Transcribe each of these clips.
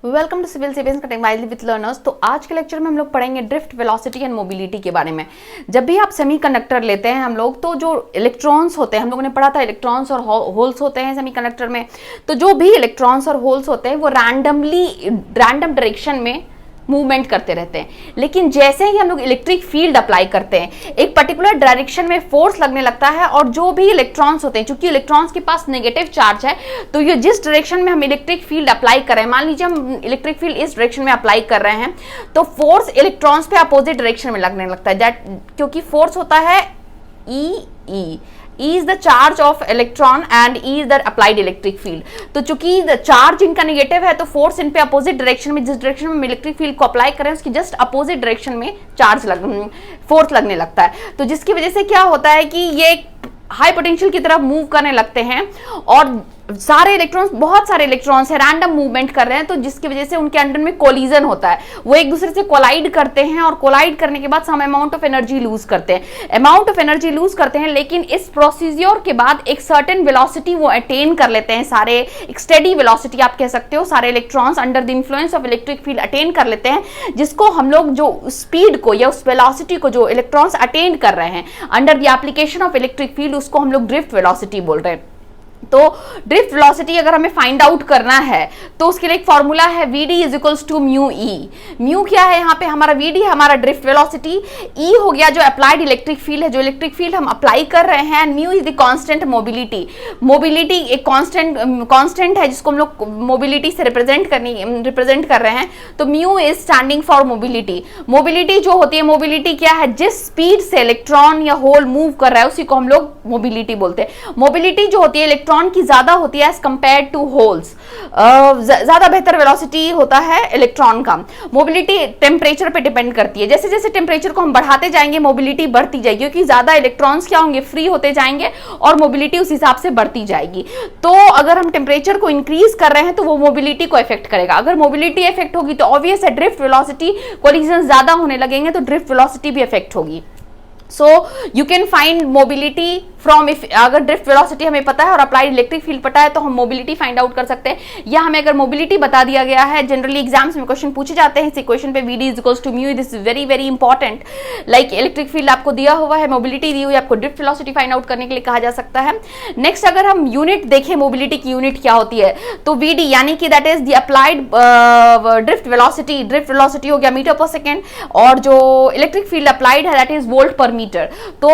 Welcome to civil savings cutting wisely with learners. तो आज के लेक्चर में हम लोग पढ़ेंगे ड्रिफ्ट, वेलोसिटी एंड मोबिलिटी के बारे में। जब भी आप सेमीकंडक्टर लेते हैं हम लोग, तो जो इलेक्ट्रॉन्स होते हैं, हम लोगों ने पढ़ा था इलेक्ट्रॉन्स और होल्स होते हैं सेमीकंडक्टर में। तो जो भी इलेक्ट्रॉन्स और होल्स होते हैं वो रैंडम डायरेक्शन में मूवमेंट करते रहते हैं। लेकिन जैसे ही हम लोग इलेक्ट्रिक फील्ड अप्लाई करते हैं, एक पर्टिकुलर डायरेक्शन में फोर्स लगने लगता है और जो भी इलेक्ट्रॉन्स होते हैं, चूंकि इलेक्ट्रॉन्स के पास नेगेटिव चार्ज है, तो ये जिस डायरेक्शन में हम इलेक्ट्रिक फील्ड अप्लाई कर रहे हैं, मान लीजिए हम इलेक्ट्रिक फील्ड इस डायरेक्शन में अप्लाई कर रहे हैं, तो फोर्स इलेक्ट्रॉन्स पे अपोजिट डायरेक्शन में लगने लगता है। क्योंकि फोर्स होता है E is the charge of electron and E is the applied electric field। तो चूंकि चार्ज इनका नेगेटिव है, तो फोर्स इन पे अपोजिट डायरेक्शन में, जिस डायरेक्शन में इलेक्ट्रिक फील्ड को अप्लाई करें उसकी जस्ट अपोजिट डायरेक्शन में फोर्स लगने लगता है। तो जिसकी वजह से क्या होता है कि ये हाई पोटेंशियल की तरफ मूव करने लगते हैं और सारे इलेक्ट्रॉन्स, बहुत सारे इलेक्ट्रॉन्स है, रैंडम मूवमेंट कर रहे हैं, तो जिसकी वजह से उनके अंदर में कोलिजन होता है, वो एक दूसरे से कोलाइड करते हैं और कोलाइड करने के बाद some amount of energy lose करते हैं। लेकिन इस प्रोसीजर के बाद एक सर्टेन वेलोसिटी वो अटेन कर लेते हैं, सारे एक स्टेडी वेलोसिटी आप कह सकते हो, सारे electrons under the influence of electric field attain कर लेते हैं, जिसको हम लोग जो स्पीड को या उस वेलोसिटी को जो इलेक्ट्रॉन्स अटेन कर रहे हैं under the application of electric field, उसको हम लोग ड्रिफ्ट वेलोसिटी बोल रहे हैं। तो ड्रिफ्ट वेलोसिटी अगर हमें फाइंड आउट करना है तो उसके लिए एक फॉर्मूला है Vd is equals to mu E. म्यू क्या है यहाँ पे, हमारा Vd है हमारा ड्रिफ्ट वेलोसिटी, ई हो गया जो अप्लाइड इलेक्ट्रिक फील्ड है, जो इलेक्ट्रिक फील्ड हम अप्लाई कर रहे हैं, mu is the constant mobility. Mobility एक कांस्टेंट है जिसको हम लोग मोबिलिटी से रिप्रेजेंट कर रहे हैं, तो mu is standing for mobility. Mobility जो होती है, मोबिलिटी क्या है, जिस स्पीड से इलेक्ट्रॉन या होल मूव कर रहा है उसी को हम लोग मोबिलिटी बोलते हैं। मोबिलिटी जो होती है इलेक्ट्रॉन की ज्यादा होती है एज कंपेयर टू होल्स, ज्यादा बेहतर वेलोसिटी होता है इलेक्ट्रॉन का। मोबिलिटी टेम्परेचर पे डिपेंड करती है, जैसे जैसे टेम्परेचर को हम बढ़ाते जाएंगे मोबिलिटी बढ़ती जाएगी, क्योंकि ज्यादा इलेक्ट्रॉन्स क्या होंगे, फ्री होते जाएंगे और मोबिलिटी उस हिसाब से बढ़ती जाएगी। तो अगर हम टेम्परेचर को इंक्रीज कर रहे हैं तो वो मोबिलिटी को इफेक्ट करेगा। अगर मोबिलिटी इफेक्ट होगी तो ऑब्वियस है ड्रिफ्ट वेलोसिटी, कोलिजन ज्यादा होने लगेंगे तो ड्रिफ्ट वेलोसिटी भी इफेक्ट होगी। So you can find mobility from, if अगर ड्रिफ्ट वेलोसिटी हमें पता है और अप्लाइड इलेक्ट्रिक फील्ड पता है तो हम मोबिलिटी फाइंड आउट कर सकते हैं। या हमें अगर मोबिलिटी बता दिया गया है, जनरली एग्जाम्स में क्वेश्चन पूछे जाते हैं इस इक्वेशन पे, Vd is equals to mu, this is very very important. Like electric field आपको दिया हुआ है, मोबिलिटी दी हुई है, आपको ड्रिफ्ट वेलोसिटी फाइंड आउट करने के लिए कहा जा सकता है। नेक्स्ट अगर हम यूनिट देखें, मोबिलिटी की यूनिट क्या होती है, तो Vd यानी कि that is the applied drift velocity हो गया मीटर पर सेकेंड, और जो इलेक्ट्रिक फील्ड अप्लाइड है दैट इज वोल्ट पर मीटर। तो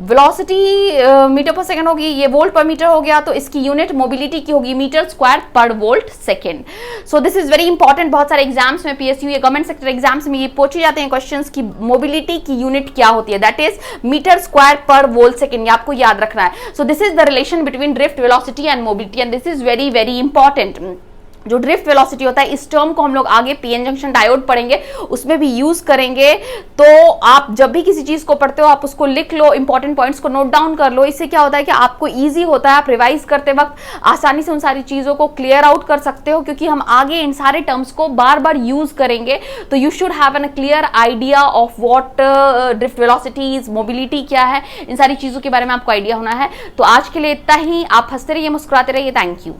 वेलोसिटी मीटर पर सेकंड होगी, ये वोल्ट पर मीटर हो गया, तो इसकी यूनिट मोबिलिटी की होगी मीटर स्क्वायर पर volt second. So this is very important, बहुत सारे एग्जाम्स में, पीएसयू या गवर्नमेंट सेक्टर एग्जाम्स में ये पूछे जाते हैं क्वेश्चंस की मोबिलिटी की यूनिट क्या होती है, दैट इज मीटर स्क्वायर पर वोल्ट सेकंड, ये आपको याद रखना है। So this is the relation between drift velocity and mobility and this is very very important. जो ड्रिफ्ट वेलोसिटी होता है, इस टर्म को हम लोग आगे पीएन जंक्शन डायोड पढ़ेंगे उसमें भी यूज करेंगे। तो आप जब भी किसी चीज को पढ़ते हो आप उसको लिख लो, इंपॉर्टेंट पॉइंट्स को नोट डाउन कर लो, इससे क्या होता है कि आपको इजी होता है, आप रिवाइज करते वक्त आसानी से उन सारी चीजों को क्लियर आउट कर सकते हो, क्योंकि हम आगे इन सारे टर्म्स को बार बार यूज करेंगे। तो you should have an clear idea of what drift velocities, mobility क्या है, इन सारी चीजों के बारे में आपको आइडिया होना है। तो आज के लिए इतना ही, आप हंसते रहिए, मुस्कुराते रहिए, थैंक यू।